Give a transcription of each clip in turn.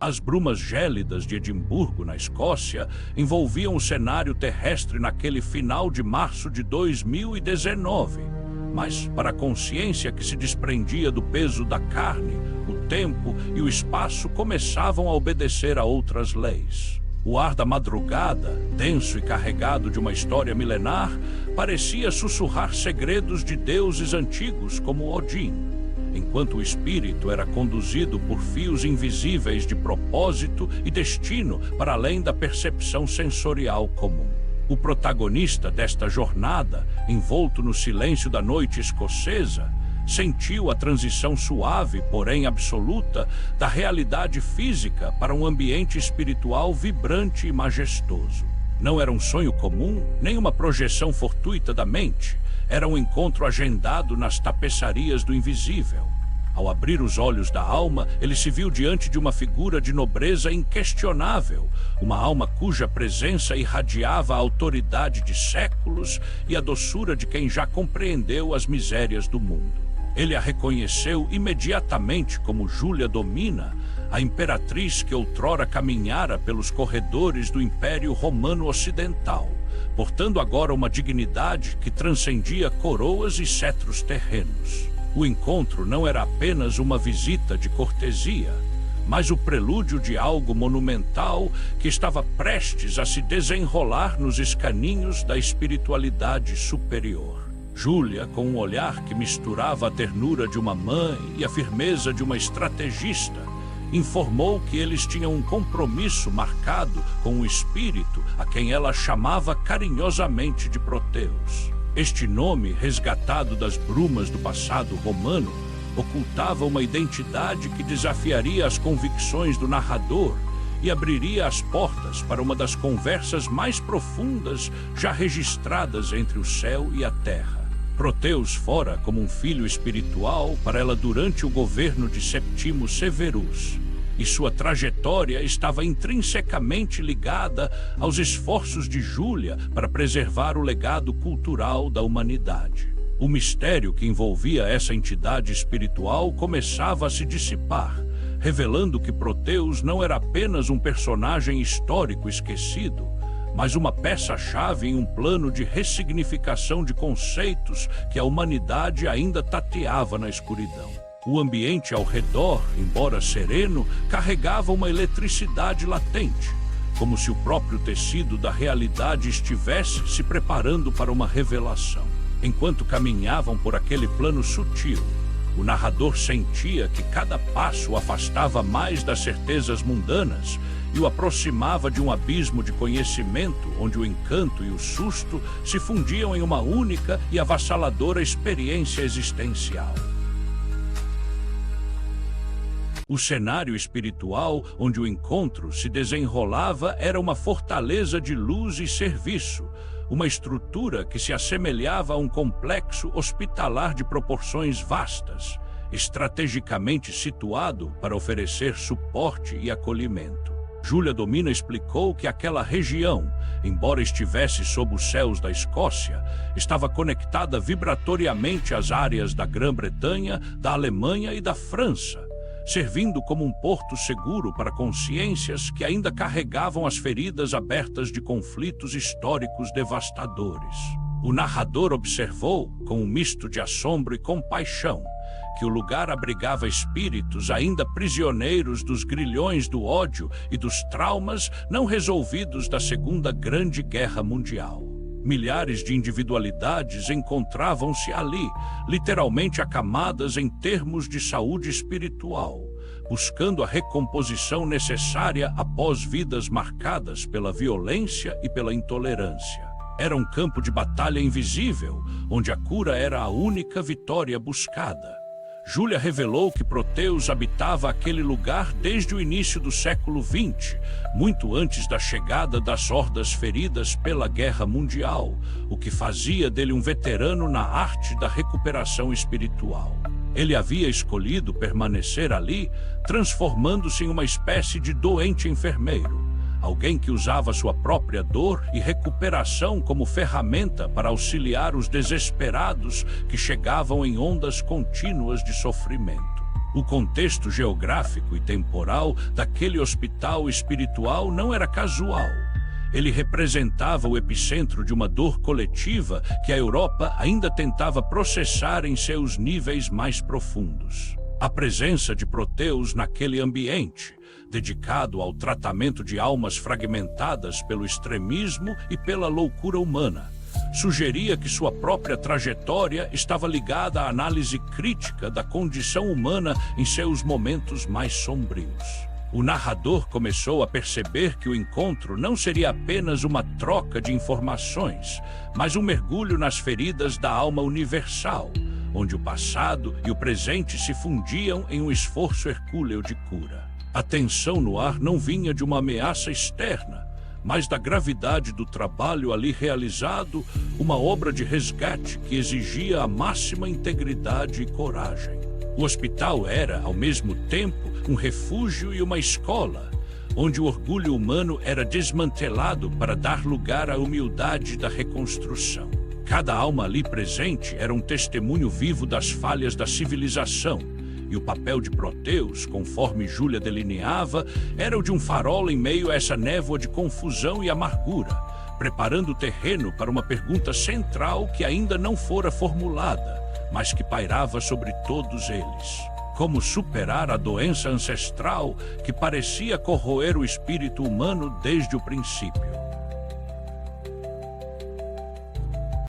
As brumas gélidas de Edimburgo, na Escócia, envolviam o cenário terrestre naquele final de março de 2019. Mas, para a consciência que se desprendia do peso da carne, o tempo e o espaço começavam a obedecer a outras leis. O ar da madrugada, denso e carregado de uma história milenar, parecia sussurrar segredos de deuses antigos como Odin, enquanto o espírito era conduzido por fios invisíveis de propósito e destino para além da percepção sensorial comum. O protagonista desta jornada, envolto no silêncio da noite escocesa, sentiu a transição suave, porém absoluta, da realidade física para um ambiente espiritual vibrante e majestoso. Não era um sonho comum, nem uma projeção fortuita da mente. Era um encontro agendado nas tapeçarias do invisível. Ao abrir os olhos da alma, ele se viu diante de uma figura de nobreza inquestionável, uma alma cuja presença irradiava a autoridade de séculos e a doçura de quem já compreendeu as misérias do mundo. Ele a reconheceu imediatamente como Júlia Domina, a imperatriz que outrora caminhara pelos corredores do Império Romano Ocidental, portando agora uma dignidade que transcendia coroas e cetros terrenos. O encontro não era apenas uma visita de cortesia, mas o prelúdio de algo monumental que estava prestes a se desenrolar nos escaninhos da espiritualidade superior. Júlia, com um olhar que misturava a ternura de uma mãe e a firmeza de uma estrategista, informou que eles tinham um compromisso marcado com o espírito a quem ela chamava carinhosamente de Proteus. Este nome, resgatado das brumas do passado romano, ocultava uma identidade que desafiaria as convicções do narrador e abriria as portas para uma das conversas mais profundas já registradas entre o céu e a terra. Proteus fora como um filho espiritual para ela durante o governo de Septimo Severus, e sua trajetória estava intrinsecamente ligada aos esforços de Júlia para preservar o legado cultural da humanidade. O mistério que envolvia essa entidade espiritual começava a se dissipar, revelando que Proteus não era apenas um personagem histórico esquecido, mas uma peça-chave em um plano de ressignificação de conceitos que a humanidade ainda tateava na escuridão. O ambiente ao redor, embora sereno, carregava uma eletricidade latente, como se o próprio tecido da realidade estivesse se preparando para uma revelação. Enquanto caminhavam por aquele plano sutil, o narrador sentia que cada passo o afastava mais das certezas mundanas e o aproximava de um abismo de conhecimento onde o encanto e o susto se fundiam em uma única e avassaladora experiência existencial. O cenário espiritual onde o encontro se desenrolava era uma fortaleza de luz e serviço, uma estrutura que se assemelhava a um complexo hospitalar de proporções vastas, estrategicamente situado para oferecer suporte e acolhimento. Júlia Domina explicou que aquela região, embora estivesse sob os céus da Escócia, estava conectada vibratoriamente às áreas da Grã-Bretanha, da Alemanha e da França, servindo como um porto seguro para consciências que ainda carregavam as feridas abertas de conflitos históricos devastadores. O narrador observou, com um misto de assombro e compaixão, que o lugar abrigava espíritos ainda prisioneiros dos grilhões do ódio e dos traumas não resolvidos da Segunda Grande Guerra Mundial. Milhares de individualidades encontravam-se ali, literalmente acamadas em termos de saúde espiritual, buscando a recomposição necessária após vidas marcadas pela violência e pela intolerância. Era um campo de batalha invisível, onde a cura era a única vitória buscada. Júlia revelou que Proteus habitava aquele lugar desde o início do século XX, muito antes da chegada das hordas feridas pela Guerra Mundial, o que fazia dele um veterano na arte da recuperação espiritual. Ele havia escolhido permanecer ali, transformando-se em uma espécie de doente enfermeiro, alguém que usava sua própria dor e recuperação como ferramenta para auxiliar os desesperados que chegavam em ondas contínuas de sofrimento. O contexto geográfico e temporal daquele hospital espiritual não era casual. Ele representava o epicentro de uma dor coletiva que a Europa ainda tentava processar em seus níveis mais profundos. A presença de Proteus naquele ambiente, dedicado ao tratamento de almas fragmentadas pelo extremismo e pela loucura humana, sugeria que sua própria trajetória estava ligada à análise crítica da condição humana em seus momentos mais sombrios. O narrador começou a perceber que o encontro não seria apenas uma troca de informações, mas um mergulho nas feridas da alma universal, onde o passado e o presente se fundiam em um esforço hercúleo de cura. A tensão no ar não vinha de uma ameaça externa, mas da gravidade do trabalho ali realizado, uma obra de resgate que exigia a máxima integridade e coragem. O hospital era, ao mesmo tempo, um refúgio e uma escola, onde o orgulho humano era desmantelado para dar lugar à humildade da reconstrução. Cada alma ali presente era um testemunho vivo das falhas da civilização, e o papel de Proteus, conforme Júlia delineava, era o de um farol em meio a essa névoa de confusão e amargura, preparando o terreno para uma pergunta central que ainda não fora formulada, mas que pairava sobre todos eles. Como superar a doença ancestral que parecia corroer o espírito humano desde o princípio?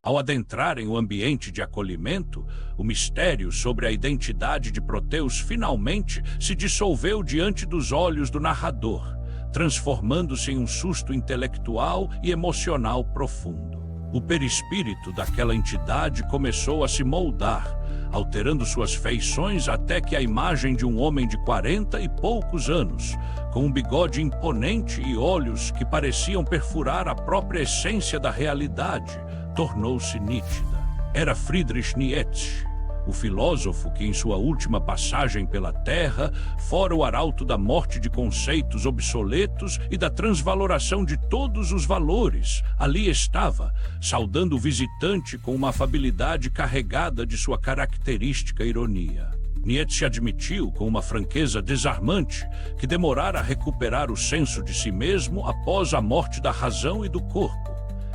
Ao adentrarem o ambiente de acolhimento, o mistério sobre a identidade de Proteus finalmente se dissolveu diante dos olhos do narrador, transformando-se em um susto intelectual e emocional profundo. O perispírito daquela entidade começou a se moldar, alterando suas feições até que a imagem de um homem de 40 e poucos anos, com um bigode imponente e olhos que pareciam perfurar a própria essência da realidade, tornou-se nítida. Era Friedrich Nietzsche, o filósofo que em sua última passagem pela Terra fora o arauto da morte de conceitos obsoletos e da transvaloração de todos os valores. Ali estava, saudando o visitante com uma afabilidade carregada de sua característica ironia. Nietzsche admitiu com uma franqueza desarmante que demorara a recuperar o senso de si mesmo após a morte da razão e do corpo.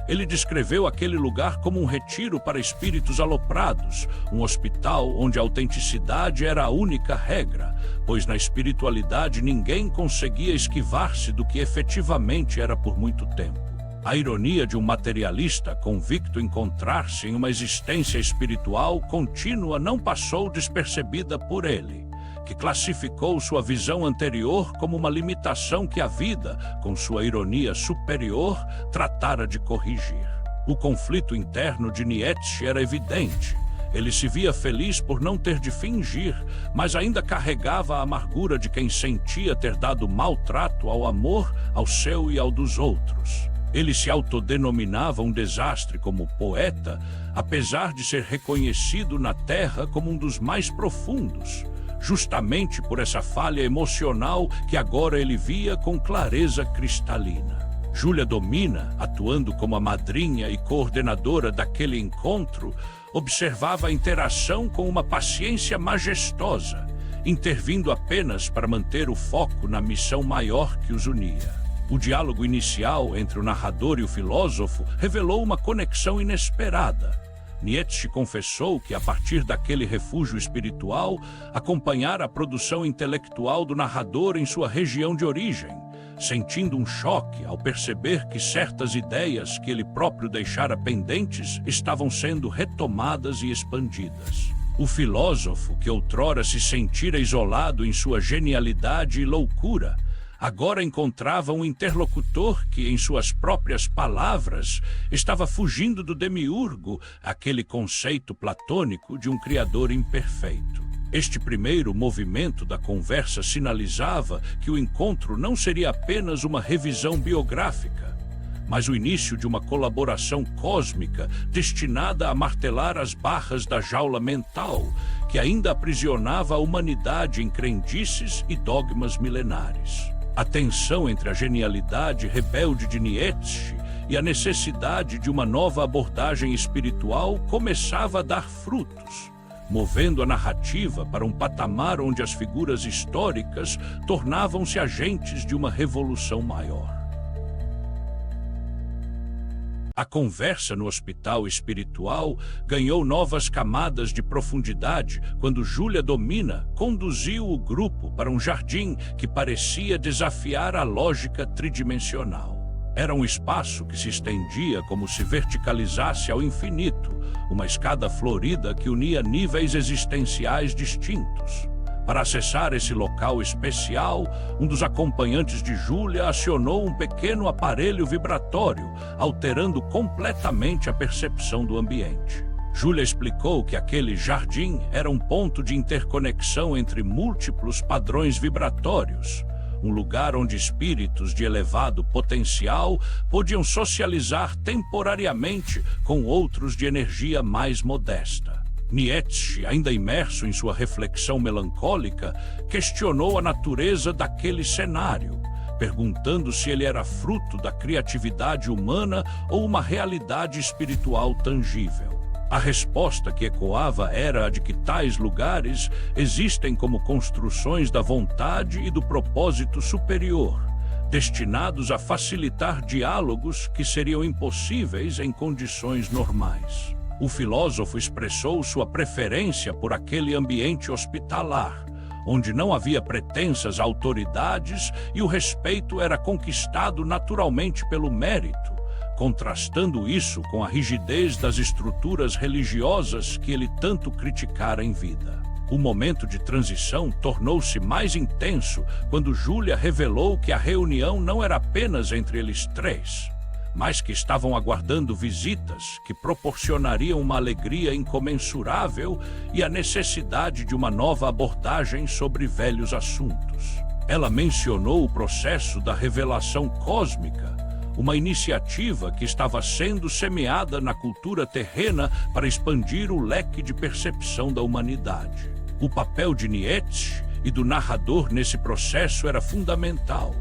Ele descreveu aquele lugar como um retiro para espíritos aloprados, um hospital onde a autenticidade era a única regra, pois na espiritualidade ninguém conseguia esquivar-se do que efetivamente era por muito tempo. A ironia de um materialista convicto em encontrar-se em uma existência espiritual contínua não passou despercebida por ele, que classificou sua visão anterior como uma limitação que a vida, com sua ironia superior, tratara de corrigir. O conflito interno de Nietzsche era evidente. Ele se via feliz por não ter de fingir, mas ainda carregava a amargura de quem sentia ter dado maltrato ao amor, ao seu e ao dos outros. Ele se autodenominava um desastre como poeta, apesar de ser reconhecido na Terra como um dos mais profundos, justamente por essa falha emocional que agora ele via com clareza cristalina. Júlia Domina, atuando como a madrinha e coordenadora daquele encontro, observava a interação com uma paciência majestosa, intervindo apenas para manter o foco na missão maior que os unia. O diálogo inicial entre o narrador e o filósofo revelou uma conexão inesperada. Nietzsche confessou que, a partir daquele refúgio espiritual, acompanhara a produção intelectual do narrador em sua região de origem, sentindo um choque ao perceber que certas ideias que ele próprio deixara pendentes estavam sendo retomadas e expandidas. O filósofo, que outrora se sentira isolado em sua genialidade e loucura, agora encontrava um interlocutor que, em suas próprias palavras, estava fugindo do demiurgo, aquele conceito platônico de um criador imperfeito. Este primeiro movimento da conversa sinalizava que o encontro não seria apenas uma revisão biográfica, mas o início de uma colaboração cósmica destinada a martelar as barras da jaula mental que ainda aprisionava a humanidade em crendices e dogmas milenares. A tensão entre a genialidade rebelde de Nietzsche e a necessidade de uma nova abordagem espiritual começava a dar frutos. movendo a narrativa para um patamar onde as figuras históricas tornavam-se agentes de uma revolução maior. A conversa no hospital espiritual ganhou novas camadas de profundidade quando Júlia Domina conduziu o grupo para um jardim que parecia desafiar a lógica tridimensional. Era um espaço que se estendia como se verticalizasse ao infinito, uma escada florida que unia níveis existenciais distintos. Para acessar esse local especial, um dos acompanhantes de Júlia acionou um pequeno aparelho vibratório, alterando completamente a percepção do ambiente. Júlia explicou que aquele jardim era um ponto de interconexão entre múltiplos padrões vibratórios, um lugar onde espíritos de elevado potencial podiam socializar temporariamente com outros de energia mais modesta. Nietzsche, ainda imerso em sua reflexão melancólica, questionou a natureza daquele cenário, perguntando se ele era fruto da criatividade humana ou uma realidade espiritual tangível. A resposta que ecoava era a de que tais lugares existem como construções da vontade e do propósito superior, destinados a facilitar diálogos que seriam impossíveis em condições normais. O filósofo expressou sua preferência por aquele ambiente hospitalar, onde não havia pretensas autoridades e o respeito era conquistado naturalmente pelo mérito, contrastando isso com a rigidez das estruturas religiosas que ele tanto criticara em vida. O momento de transição tornou-se mais intenso quando Júlia revelou que a reunião não era apenas entre eles três, mas que estavam aguardando visitas que proporcionariam uma alegria incomensurável e a necessidade de uma nova abordagem sobre velhos assuntos. Ela mencionou o processo da revelação cósmica, uma iniciativa que estava sendo semeada na cultura terrena para expandir o leque de percepção da humanidade. O papel de Nietzsche e do narrador nesse processo era fundamental.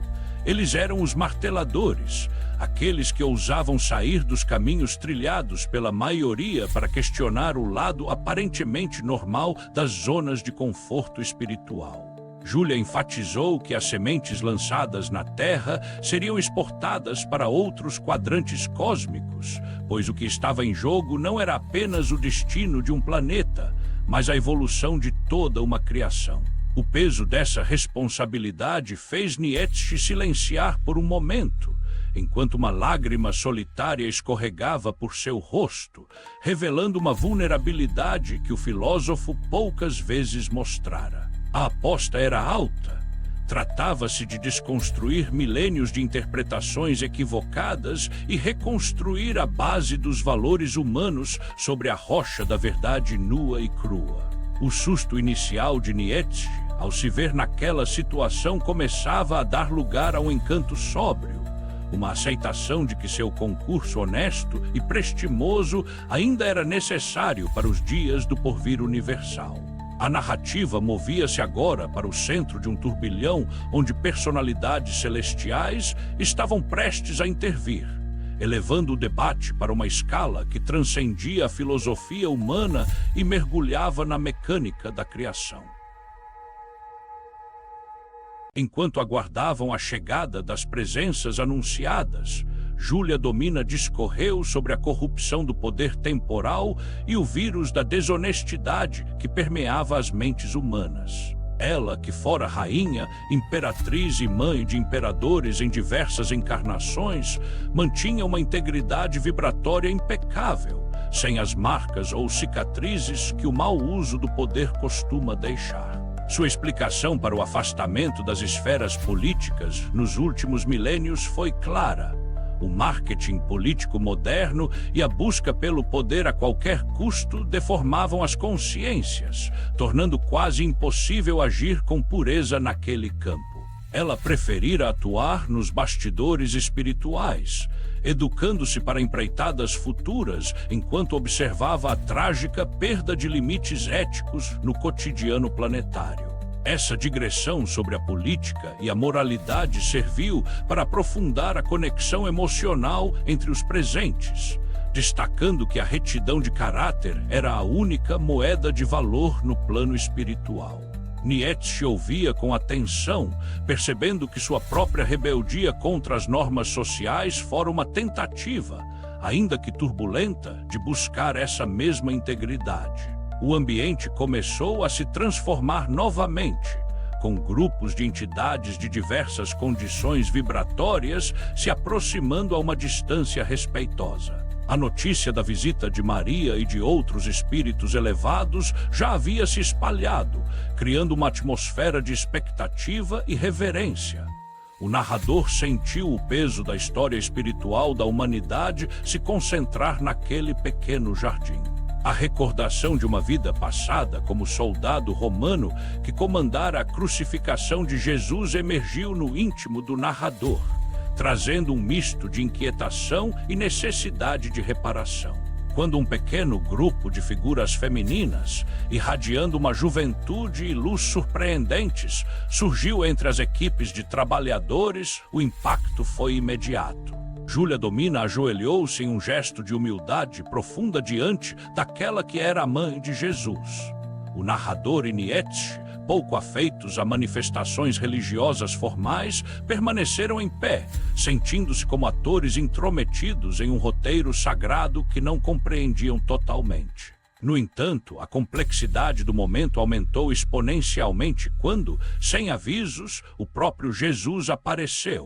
Eles eram os marteladores, aqueles que ousavam sair dos caminhos trilhados pela maioria para questionar o lado aparentemente normal das zonas de conforto espiritual. Júlia enfatizou que as sementes lançadas na Terra seriam exportadas para outros quadrantes cósmicos, pois o que estava em jogo não era apenas o destino de um planeta, mas a evolução de toda uma criação. O peso dessa responsabilidade fez Nietzsche silenciar por um momento, enquanto uma lágrima solitária escorregava por seu rosto, revelando uma vulnerabilidade que o filósofo poucas vezes mostrara. A aposta era alta. Tratava-se de desconstruir milênios de interpretações equivocadas e reconstruir a base dos valores humanos sobre a rocha da verdade nua e crua. O susto inicial de Nietzsche, ao se ver naquela situação, começava a dar lugar a um encanto sóbrio, uma aceitação de que seu concurso honesto e prestimoso ainda era necessário para os dias do porvir universal. A narrativa movia-se agora para o centro de um turbilhão onde personalidades celestiais estavam prestes a intervir, elevando o debate para uma escala que transcendia a filosofia humana e mergulhava na mecânica da criação. Enquanto aguardavam a chegada das presenças anunciadas, Júlia Domina discorreu sobre a corrupção do poder temporal e o vírus da desonestidade que permeava as mentes humanas. Ela, que fora rainha, imperatriz e mãe de imperadores em diversas encarnações, mantinha uma integridade vibratória impecável, sem as marcas ou cicatrizes que o mau uso do poder costuma deixar. Sua explicação para o afastamento das esferas políticas nos últimos milênios foi clara. O marketing político moderno e a busca pelo poder a qualquer custo deformavam as consciências, tornando quase impossível agir com pureza naquele campo. Ela preferira atuar nos bastidores espirituais, educando-se para empreitadas futuras enquanto observava a trágica perda de limites éticos no cotidiano planetário. Essa digressão sobre a política e a moralidade serviu para aprofundar a conexão emocional entre os presentes, destacando que a retidão de caráter era a única moeda de valor no plano espiritual. Nietzsche ouvia com atenção, percebendo que sua própria rebeldia contra as normas sociais fora uma tentativa, ainda que turbulenta, de buscar essa mesma integridade. O ambiente começou a se transformar novamente, com grupos de entidades de diversas condições vibratórias se aproximando a uma distância respeitosa. A notícia da visita de Maria e de outros espíritos elevados já havia se espalhado, criando uma atmosfera de expectativa e reverência. O narrador sentiu o peso da história espiritual da humanidade se concentrar naquele pequeno jardim. A recordação de uma vida passada como soldado romano que comandara a crucificação de Jesus emergiu no íntimo do narrador, trazendo um misto de inquietação e necessidade de reparação. Quando um pequeno grupo de figuras femininas, irradiando uma juventude e luz surpreendentes, surgiu entre as equipes de trabalhadores, o impacto foi imediato. Júlia Domina ajoelhou-se em um gesto de humildade profunda diante daquela que era a mãe de Jesus. O narrador e Nietzsche, pouco afeitos a manifestações religiosas formais, permaneceram em pé, sentindo-se como atores intrometidos em um roteiro sagrado que não compreendiam totalmente. No entanto, a complexidade do momento aumentou exponencialmente quando, sem avisos, o próprio Jesus apareceu,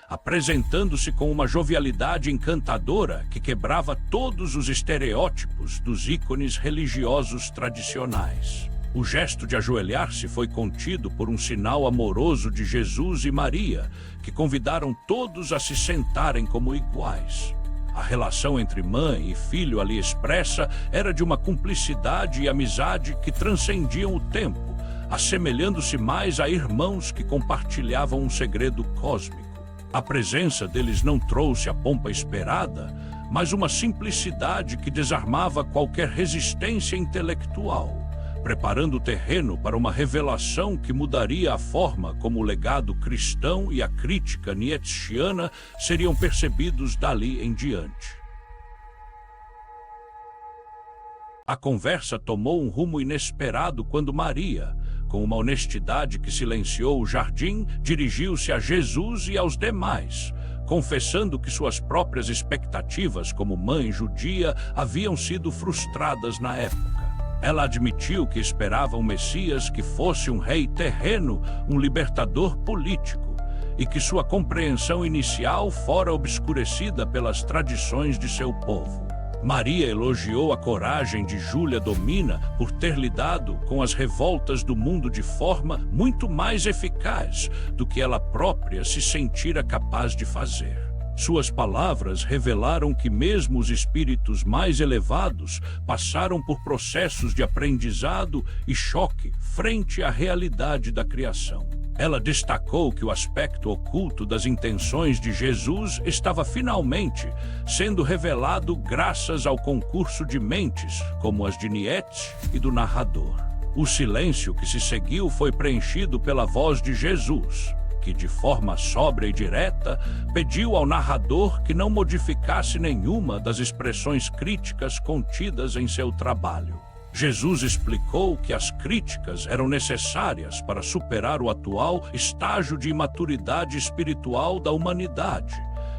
apresentando-se com uma jovialidade encantadora que quebrava todos os estereótipos dos ícones religiosos tradicionais. O gesto de ajoelhar-se foi contido por um sinal amoroso de Jesus e Maria, que convidaram todos a se sentarem como iguais. A relação entre mãe e filho ali expressa era de uma cumplicidade e amizade que transcendiam o tempo, assemelhando-se mais a irmãos que compartilhavam um segredo cósmico. A presença deles não trouxe a pompa esperada, mas uma simplicidade que desarmava qualquer resistência intelectual, preparando o terreno para uma revelação que mudaria a forma como o legado cristão e a crítica nietzschiana seriam percebidos dali em diante. A conversa tomou um rumo inesperado quando Maria, com uma honestidade que silenciou o jardim, dirigiu-se a Jesus e aos demais, confessando que suas próprias expectativas como mãe judia haviam sido frustradas na época. Ela admitiu que esperava um Messias que fosse um rei terreno, um libertador político, e que sua compreensão inicial fora obscurecida pelas tradições de seu povo. Maria elogiou a coragem de Júlia Domina por ter lidado com as revoltas do mundo de forma muito mais eficaz do que ela própria se sentira capaz de fazer. Suas palavras revelaram que mesmo os espíritos mais elevados passaram por processos de aprendizado e choque frente à realidade da criação. Ela destacou que o aspecto oculto das intenções de Jesus estava finalmente sendo revelado graças ao concurso de mentes, como as de Nietzsche e do narrador. O silêncio que se seguiu foi preenchido pela voz de Jesus, que, de forma sóbria e direta, pediu ao narrador que não modificasse nenhuma das expressões críticas contidas em seu trabalho. Jesus explicou que as críticas eram necessárias para superar o atual estágio de imaturidade espiritual da humanidade,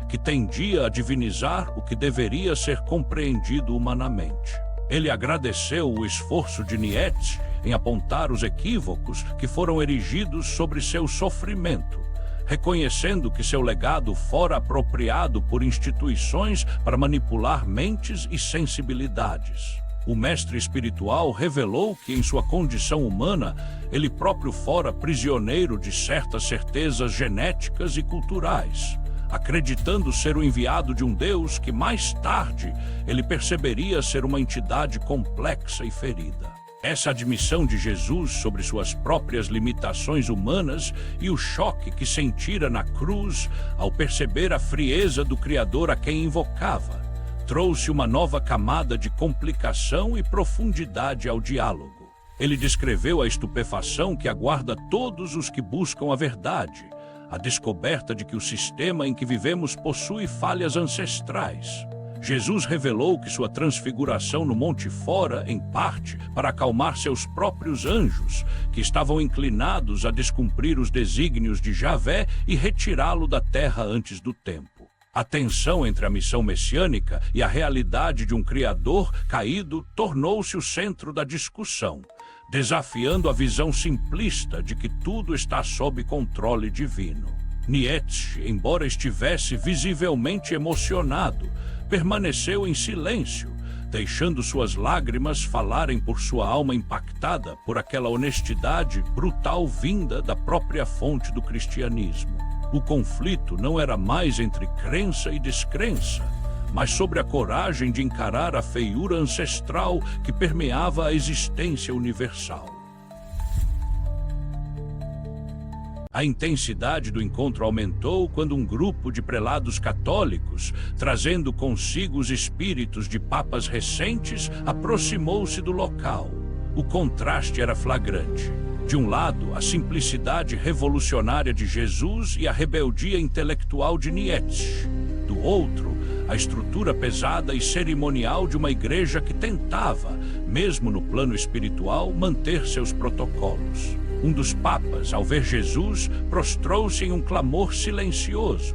que tendia a divinizar o que deveria ser compreendido humanamente. Ele agradeceu o esforço de Nietzsche em apontar os equívocos que foram erigidos sobre seu sofrimento, reconhecendo que seu legado fora apropriado por instituições para manipular mentes e sensibilidades. O mestre espiritual revelou que, em sua condição humana, ele próprio fora prisioneiro de certas certezas genéticas e culturais, acreditando ser o enviado de um Deus que, mais tarde, ele perceberia ser uma entidade complexa e ferida. Essa admissão de Jesus sobre suas próprias limitações humanas e o choque que sentira na cruz ao perceber a frieza do Criador a quem invocava, trouxe uma nova camada de complicação e profundidade ao diálogo. Ele descreveu a estupefação que aguarda todos os que buscam a verdade, a descoberta de que o sistema em que vivemos possui falhas ancestrais, Jesus revelou que sua transfiguração no Monte fora, em parte, para acalmar seus próprios anjos, que estavam inclinados a descumprir os desígnios de Javé e retirá-lo da terra antes do tempo. A tensão entre a missão messiânica e a realidade de um Criador caído tornou-se o centro da discussão, desafiando a visão simplista de que tudo está sob controle divino. Nietzsche, embora estivesse visivelmente emocionado, permaneceu em silêncio, deixando suas lágrimas falarem por sua alma impactada por aquela honestidade brutal vinda da própria fonte do cristianismo. O conflito não era mais entre crença e descrença, mas sobre a coragem de encarar a feiura ancestral que permeava a existência universal. A intensidade do encontro aumentou quando um grupo de prelados católicos, trazendo consigo os espíritos de papas recentes, aproximou-se do local. O contraste era flagrante. De um lado, a simplicidade revolucionária de Jesus e a rebeldia intelectual de Nietzsche. Do outro, a estrutura pesada e cerimonial de uma igreja que tentava, mesmo no plano espiritual, manter seus protocolos. Um dos papas, ao ver Jesus, prostrou-se em um clamor silencioso,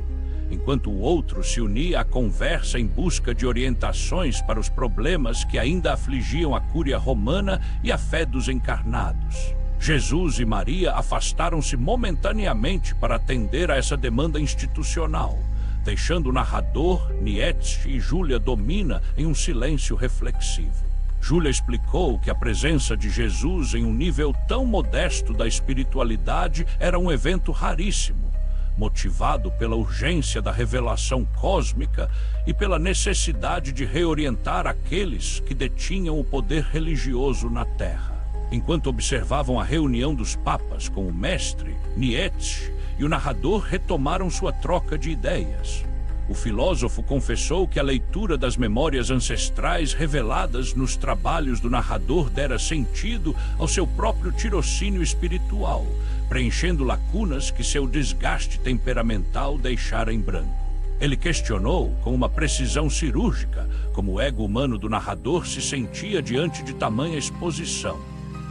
enquanto o outro se unia à conversa em busca de orientações para os problemas que ainda afligiam a cúria romana e a fé dos encarnados. Jesus e Maria afastaram-se momentaneamente para atender a essa demanda institucional, deixando o narrador, Nietzsche e Júlia Domina em um silêncio reflexivo. Júlia explicou que a presença de Jesus em um nível tão modesto da espiritualidade era um evento raríssimo, motivado pela urgência da revelação cósmica e pela necessidade de reorientar aqueles que detinham o poder religioso na Terra. Enquanto observavam a reunião dos papas com o mestre, Nietzsche e o narrador retomaram sua troca de ideias. O filósofo confessou que a leitura das memórias ancestrais reveladas nos trabalhos do narrador dera sentido ao seu próprio tirocínio espiritual, preenchendo lacunas que seu desgaste temperamental deixara em branco. Ele questionou, com uma precisão cirúrgica, como o ego humano do narrador se sentia diante de tamanha exposição.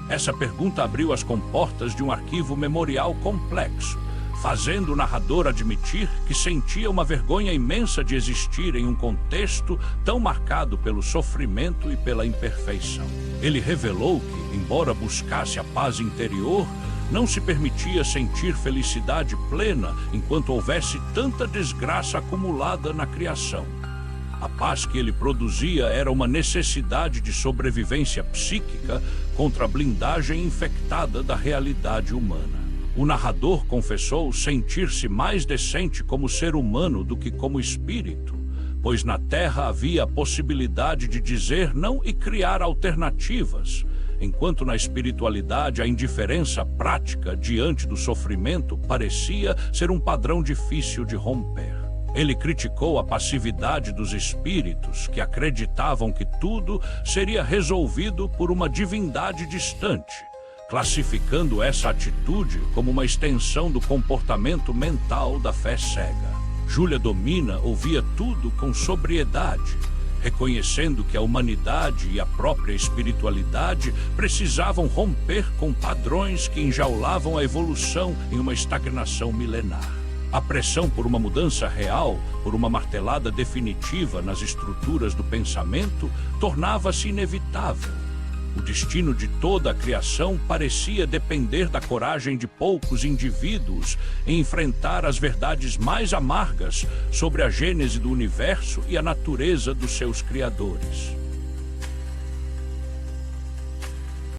Essa pergunta abriu as comportas de um arquivo memorial complexo, fazendo o narrador admitir que sentia uma vergonha imensa de existir em um contexto tão marcado pelo sofrimento e pela imperfeição. Ele revelou que, embora buscasse a paz interior, não se permitia sentir felicidade plena enquanto houvesse tanta desgraça acumulada na criação. A paz que ele produzia era uma necessidade de sobrevivência psíquica contra a blindagem infectada da realidade humana. O narrador confessou sentir-se mais decente como ser humano do que como espírito, pois na Terra havia a possibilidade de dizer não e criar alternativas, enquanto na espiritualidade a indiferença prática diante do sofrimento parecia ser um padrão difícil de romper. Ele criticou a passividade dos espíritos que acreditavam que tudo seria resolvido por uma divindade distante, classificando essa atitude como uma extensão do comportamento mental da fé cega. Júlia Domina ouvia tudo com sobriedade, reconhecendo que a humanidade e a própria espiritualidade precisavam romper com padrões que enjaulavam a evolução em uma estagnação milenar. A pressão por uma mudança real, por uma martelada definitiva nas estruturas do pensamento, tornava-se inevitável. O destino de toda a criação parecia depender da coragem de poucos indivíduos em enfrentar as verdades mais amargas sobre a gênese do universo e a natureza dos seus criadores.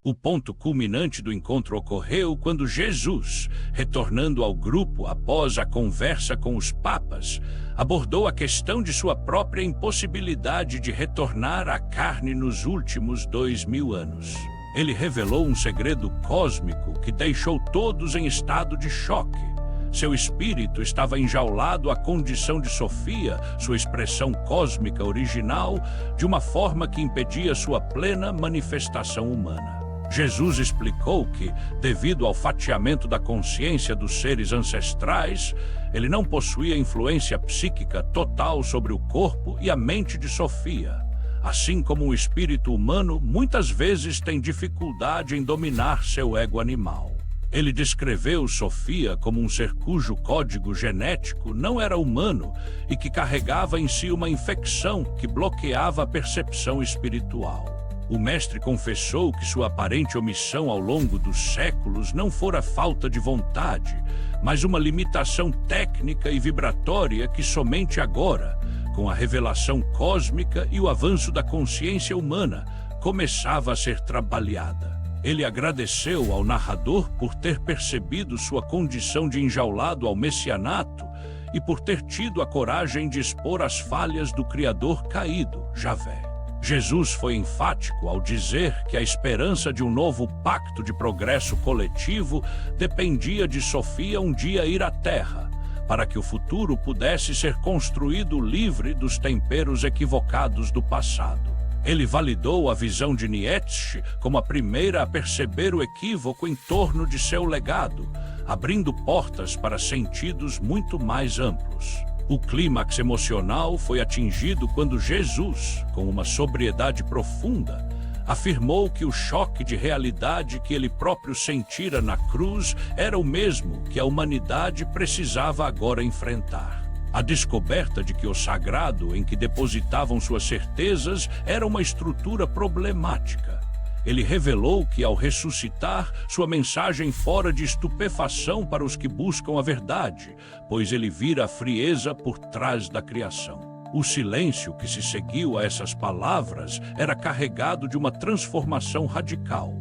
O ponto culminante do encontro ocorreu quando Jesus, retornando ao grupo após a conversa com os papas, abordou a questão de sua própria impossibilidade de retornar à carne nos últimos 2000 anos. Ele revelou um segredo cósmico que deixou todos em estado de choque. Seu espírito estava enjaulado à condição de Sofia, sua expressão cósmica original, de uma forma que impedia sua plena manifestação humana. Jesus explicou que, devido ao fatiamento da consciência dos seres ancestrais, ele não possuía influência psíquica total sobre o corpo e a mente de Sofia, assim como o espírito humano muitas vezes tem dificuldade em dominar seu ego animal. Ele descreveu Sofia como um ser cujo código genético não era humano e que carregava em si uma infecção que bloqueava a percepção espiritual. O mestre confessou que sua aparente omissão ao longo dos séculos não fora falta de vontade, mas uma limitação técnica e vibratória que somente agora, com a revelação cósmica e o avanço da consciência humana, começava a ser trabalhada. Ele agradeceu ao narrador por ter percebido sua condição de enjaulado ao messianato e por ter tido a coragem de expor as falhas do Criador caído, Javé. Jesus foi enfático ao dizer que a esperança de um novo pacto de progresso coletivo dependia de Sofia um dia ir à Terra, para que o futuro pudesse ser construído livre dos temperos equivocados do passado. Ele validou a visão de Nietzsche como a primeira a perceber o equívoco em torno de seu legado, abrindo portas para sentidos muito mais amplos. O clímax emocional foi atingido quando Jesus, com uma sobriedade profunda, afirmou que o choque de realidade que ele próprio sentira na cruz era o mesmo que a humanidade precisava agora enfrentar. A descoberta de que o sagrado em que depositavam suas certezas era uma estrutura problemática. Ele revelou que, ao ressuscitar, sua mensagem fora de estupefação para os que buscam a verdade, pois ele vira a frieza por trás da criação. O silêncio que se seguiu a essas palavras era carregado de uma transformação radical.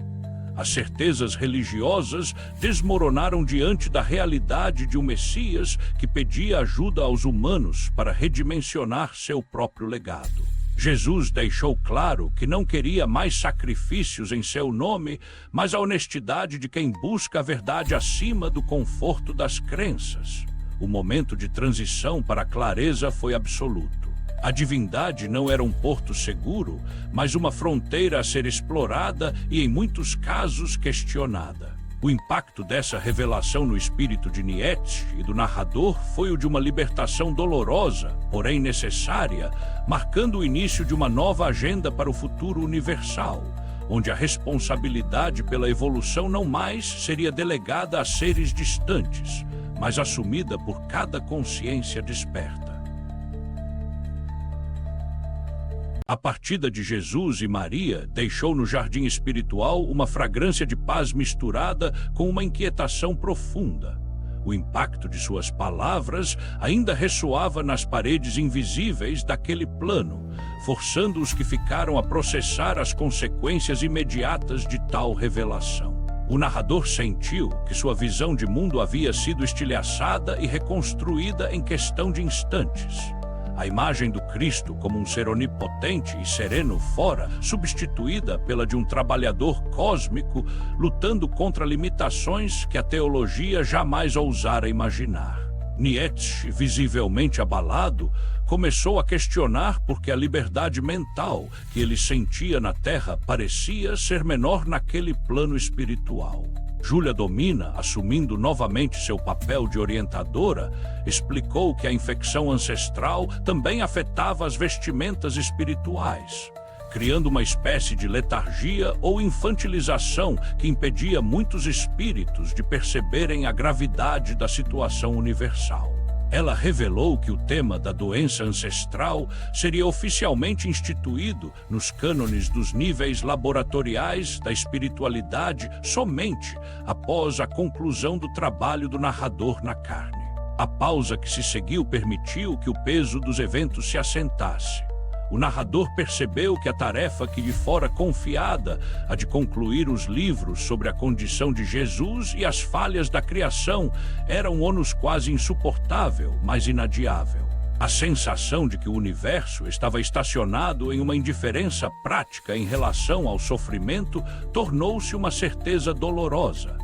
As certezas religiosas desmoronaram diante da realidade de um Messias que pedia ajuda aos humanos para redimensionar seu próprio legado. Jesus deixou claro que não queria mais sacrifícios em seu nome, mas a honestidade de quem busca a verdade acima do conforto das crenças. O momento de transição para a clareza foi absoluto. A divindade não era um porto seguro, mas uma fronteira a ser explorada e, em muitos casos, questionada. O impacto dessa revelação no espírito de Nietzsche e do narrador foi o de uma libertação dolorosa, porém necessária, marcando o início de uma nova agenda para o futuro universal, onde a responsabilidade pela evolução não mais seria delegada a seres distantes, mas assumida por cada consciência desperta. A partida de Jesus e Maria deixou no jardim espiritual uma fragrância de paz misturada com uma inquietação profunda. O impacto de suas palavras ainda ressoava nas paredes invisíveis daquele plano, forçando os que ficaram a processar as consequências imediatas de tal revelação. O narrador sentiu que sua visão de mundo havia sido estilhaçada e reconstruída em questão de instantes. A imagem do Cristo como um ser onipotente e sereno fora, substituída pela de um trabalhador cósmico, lutando contra limitações que a teologia jamais ousara imaginar. Nietzsche, visivelmente abalado, começou a questionar por que a liberdade mental que ele sentia na Terra parecia ser menor naquele plano espiritual. Júlia Domina, assumindo novamente seu papel de orientadora, explicou que a infecção ancestral também afetava as vestimentas espirituais, criando uma espécie de letargia ou infantilização que impedia muitos espíritos de perceberem a gravidade da situação universal. Ela revelou que o tema da doença ancestral seria oficialmente instituído nos cânones dos níveis laboratoriais da espiritualidade somente após a conclusão do trabalho do narrador na carne. A pausa que se seguiu permitiu que o peso dos eventos se assentasse. O narrador percebeu que a tarefa que lhe fora confiada, a de concluir os livros sobre a condição de Jesus e as falhas da criação, era um ônus quase insuportável, mas inadiável. A sensação de que o universo estava estacionado em uma indiferença prática em relação ao sofrimento tornou-se uma certeza dolorosa.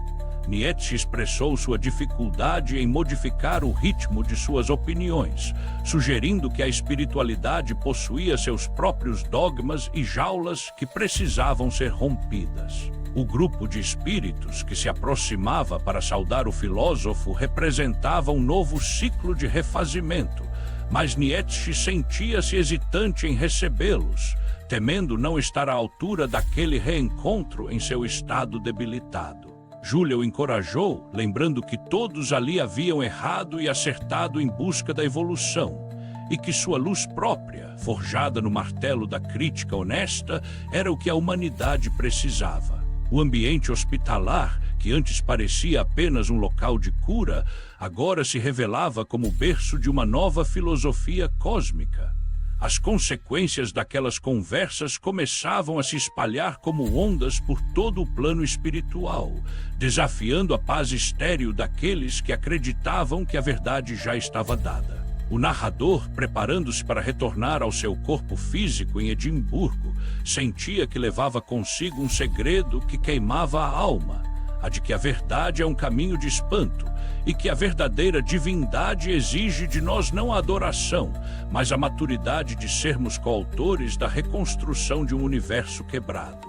Nietzsche expressou sua dificuldade em modificar o ritmo de suas opiniões, sugerindo que a espiritualidade possuía seus próprios dogmas e jaulas que precisavam ser rompidas. O grupo de espíritos que se aproximava para saudar o filósofo representava um novo ciclo de refazimento, mas Nietzsche sentia-se hesitante em recebê-los, temendo não estar à altura daquele reencontro em seu estado debilitado. Júlia o encorajou, lembrando que todos ali haviam errado e acertado em busca da evolução, e que sua luz própria, forjada no martelo da crítica honesta, era o que a humanidade precisava. O ambiente hospitalar, que antes parecia apenas um local de cura, agora se revelava como o berço de uma nova filosofia cósmica. As consequências daquelas conversas começavam a se espalhar como ondas por todo o plano espiritual, desafiando a paz estéril daqueles que acreditavam que a verdade já estava dada. O narrador, preparando-se para retornar ao seu corpo físico em Edimburgo, sentia que levava consigo um segredo que queimava a alma, a de que a verdade é um caminho de espanto e que a verdadeira divindade exige de nós não a adoração, mas a maturidade de sermos coautores da reconstrução de um universo quebrado.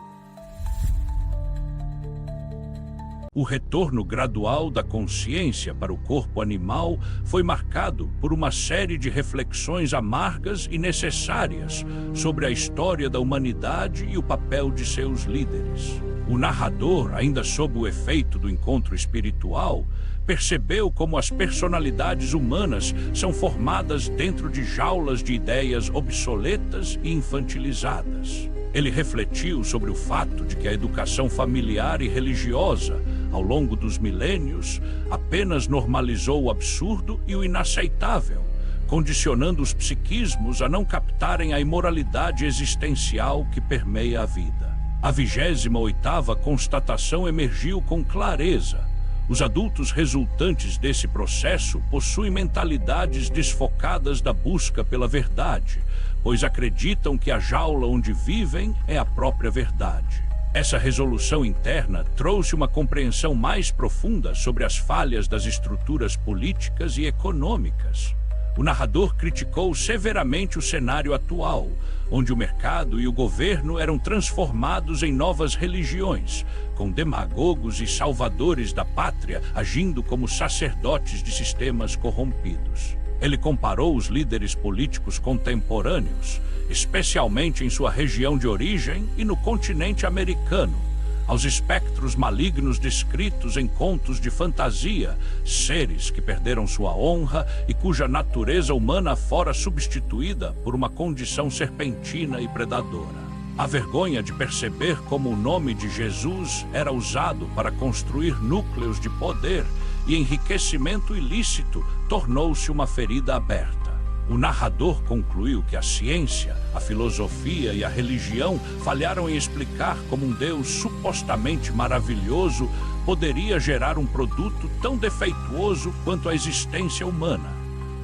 O retorno gradual da consciência para o corpo animal foi marcado por uma série de reflexões amargas e necessárias sobre a história da humanidade e o papel de seus líderes. O narrador, ainda sob o efeito do encontro espiritual, percebeu como as personalidades humanas são formadas dentro de jaulas de ideias obsoletas e infantilizadas. Ele refletiu sobre o fato de que a educação familiar e religiosa, ao longo dos milênios, apenas normalizou o absurdo e o inaceitável, condicionando os psiquismos a não captarem a imoralidade existencial que permeia a vida. A 28ª constatação emergiu com clareza. Os adultos resultantes desse processo possuem mentalidades desfocadas da busca pela verdade, pois acreditam que a jaula onde vivem é a própria verdade. Essa resolução interna trouxe uma compreensão mais profunda sobre as falhas das estruturas políticas e econômicas. O narrador criticou severamente o cenário atual, onde o mercado e o governo eram transformados em novas religiões, com demagogos e salvadores da pátria agindo como sacerdotes de sistemas corrompidos. Ele comparou os líderes políticos contemporâneos, especialmente em sua região de origem e no continente americano, aos espectros malignos descritos em contos de fantasia, seres que perderam sua honra e cuja natureza humana fora substituída por uma condição serpentina e predadora. A vergonha de perceber como o nome de Jesus era usado para construir núcleos de poder e enriquecimento ilícito tornou-se uma ferida aberta. O narrador concluiu que a ciência, a filosofia e a religião falharam em explicar como um Deus supostamente maravilhoso poderia gerar um produto tão defeituoso quanto a existência humana,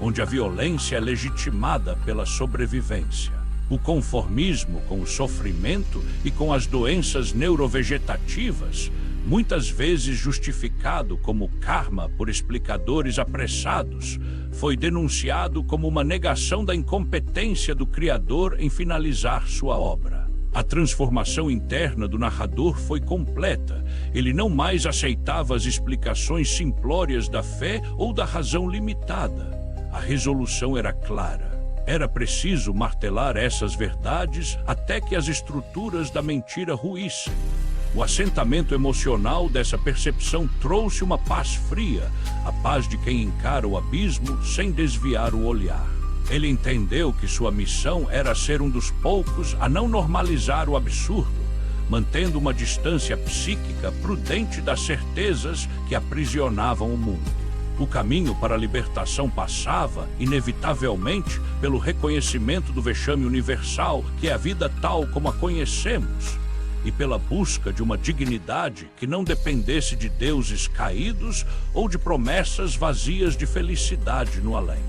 onde a violência é legitimada pela sobrevivência. O conformismo com o sofrimento e com as doenças neurovegetativas, muitas vezes justificado como karma por explicadores apressados, foi denunciado como uma negação da incompetência do Criador em finalizar sua obra. A transformação interna do narrador foi completa. Ele não mais aceitava as explicações simplórias da fé ou da razão limitada. A resolução era clara. Era preciso martelar essas verdades até que as estruturas da mentira ruíssem. O assentamento emocional dessa percepção trouxe uma paz fria, a paz de quem encara o abismo sem desviar o olhar. Ele entendeu que sua missão era ser um dos poucos a não normalizar o absurdo, mantendo uma distância psíquica prudente das certezas que aprisionavam o mundo. O caminho para a libertação passava, inevitavelmente, pelo reconhecimento do vexame universal, que é a vida tal como a conhecemos, e pela busca de uma dignidade que não dependesse de deuses caídos ou de promessas vazias de felicidade no além.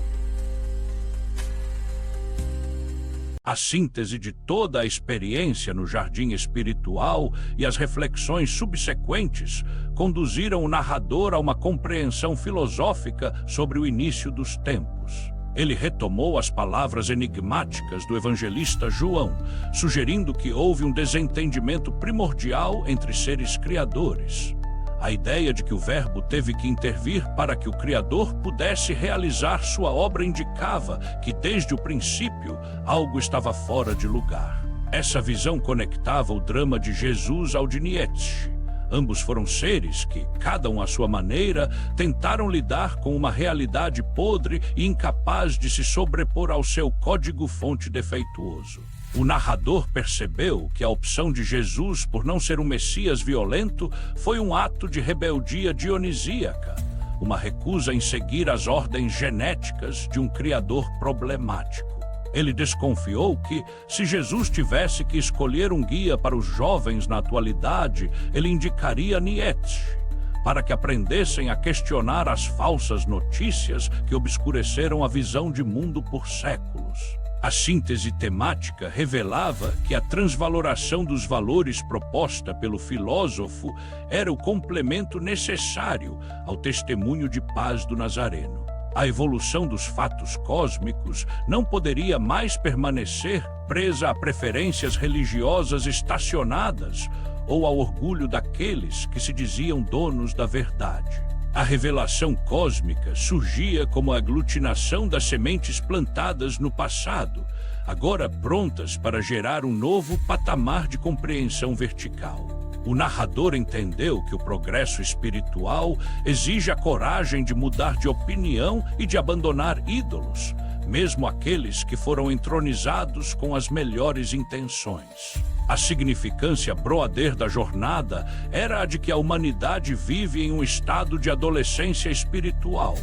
A síntese de toda a experiência no jardim espiritual e as reflexões subsequentes conduziram o narrador a uma compreensão filosófica sobre o início dos tempos. Ele retomou as palavras enigmáticas do evangelista João, sugerindo que houve um desentendimento primordial entre seres criadores. A ideia de que o Verbo teve que intervir para que o Criador pudesse realizar sua obra indicava que, desde o princípio, algo estava fora de lugar. Essa visão conectava o drama de Jesus ao de Nietzsche. Ambos foram seres que, cada um à sua maneira, tentaram lidar com uma realidade podre e incapaz de se sobrepor ao seu código-fonte defeituoso. O narrador percebeu que a opção de Jesus por não ser um Messias violento foi um ato de rebeldia dionisíaca, uma recusa em seguir as ordens genéticas de um criador problemático. Ele desconfiou que, se Jesus tivesse que escolher um guia para os jovens na atualidade, ele indicaria Nietzsche, para que aprendessem a questionar as falsas notícias que obscureceram a visão de mundo por séculos. A síntese temática revelava que a transvaloração dos valores proposta pelo filósofo era o complemento necessário ao testemunho de paz do Nazareno. A evolução dos fatos cósmicos não poderia mais permanecer presa a preferências religiosas estacionadas ou ao orgulho daqueles que se diziam donos da verdade. A revelação cósmica surgia como a aglutinação das sementes plantadas no passado, agora prontas para gerar um novo patamar de compreensão vertical. O narrador entendeu que o progresso espiritual exige a coragem de mudar de opinião e de abandonar ídolos, mesmo aqueles que foram entronizados com as melhores intenções. A significância broader da jornada era a de que a humanidade vive em um estado de adolescência espiritual,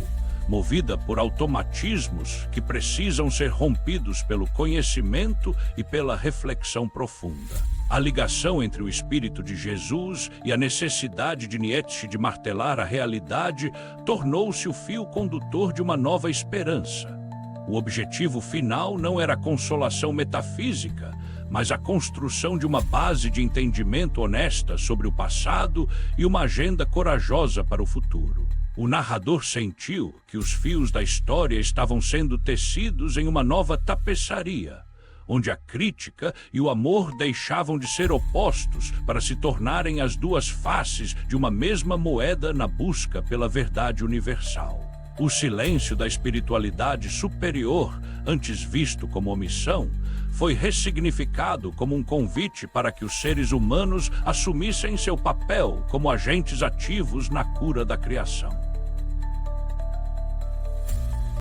movida por automatismos que precisam ser rompidos pelo conhecimento e pela reflexão profunda. A ligação entre o espírito de Jesus e a necessidade de Nietzsche de martelar a realidade tornou-se o fio condutor de uma nova esperança. O objetivo final não era a consolação metafísica, mas a construção de uma base de entendimento honesta sobre o passado e uma agenda corajosa para o futuro. O narrador sentiu que os fios da história estavam sendo tecidos em uma nova tapeçaria, onde a crítica e o amor deixavam de ser opostos para se tornarem as duas faces de uma mesma moeda na busca pela verdade universal. O silêncio da espiritualidade superior, antes visto como omissão, foi ressignificado como um convite para que os seres humanos assumissem seu papel como agentes ativos na cura da criação.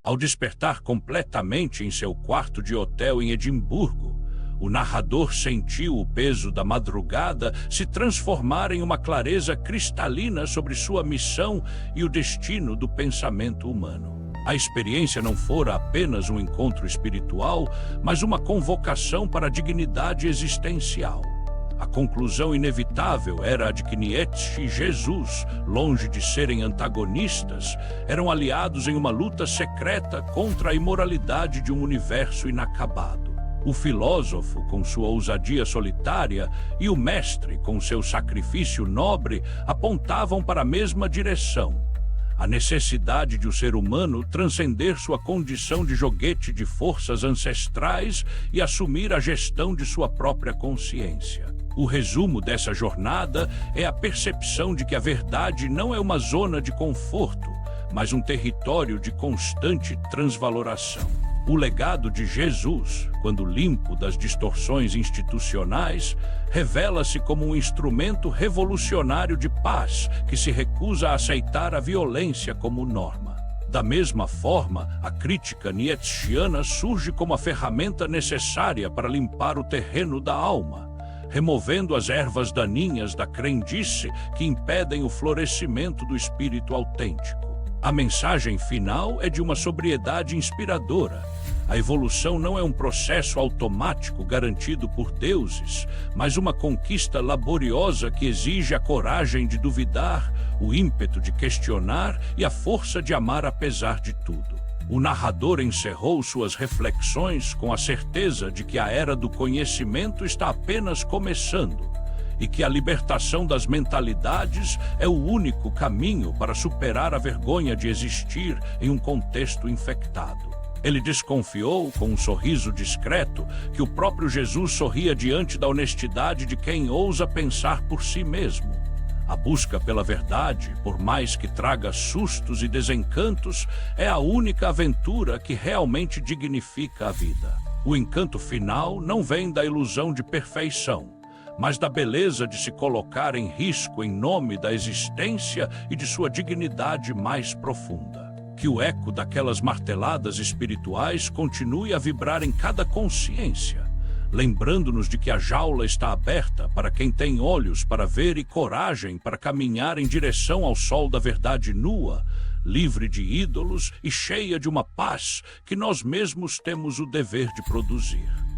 Ao despertar completamente em seu quarto de hotel em Edimburgo, o narrador sentiu o peso da madrugada se transformar em uma clareza cristalina sobre sua missão e o destino do pensamento humano. A experiência não fora apenas um encontro espiritual, mas uma convocação para a dignidade existencial. A conclusão inevitável era a de que Nietzsche e Jesus, longe de serem antagonistas, eram aliados em uma luta secreta contra a imoralidade de um universo inacabado. O filósofo, com sua ousadia solitária, e o mestre, com seu sacrifício nobre, apontavam para a mesma direção: a necessidade de o ser humano transcender sua condição de joguete de forças ancestrais e assumir a gestão de sua própria consciência. O resumo dessa jornada é a percepção de que a verdade não é uma zona de conforto, mas um território de constante transvaloração. O legado de Jesus, quando limpo das distorções institucionais, revela-se como um instrumento revolucionário de paz que se recusa a aceitar a violência como norma. Da mesma forma, a crítica nietzschiana surge como a ferramenta necessária para limpar o terreno da alma, removendo as ervas daninhas da crendice que impedem o florescimento do espírito autêntico. A mensagem final é de uma sobriedade inspiradora. A evolução não é um processo automático garantido por deuses, mas uma conquista laboriosa que exige a coragem de duvidar, o ímpeto de questionar e a força de amar apesar de tudo. O narrador encerrou suas reflexões com a certeza de que a era do conhecimento está apenas começando e que a libertação das mentalidades é o único caminho para superar a vergonha de existir em um contexto infectado. Ele desconfiou, com um sorriso discreto, que o próprio Jesus sorria diante da honestidade de quem ousa pensar por si mesmo. A busca pela verdade, por mais que traga sustos e desencantos, é a única aventura que realmente dignifica a vida. O encanto final não vem da ilusão de perfeição, mas da beleza de se colocar em risco em nome da existência e de sua dignidade mais profunda. Que o eco daquelas marteladas espirituais continue a vibrar em cada consciência, lembrando-nos de que a jaula está aberta para quem tem olhos para ver e coragem para caminhar em direção ao sol da verdade nua, livre de ídolos e cheia de uma paz que nós mesmos temos o dever de produzir.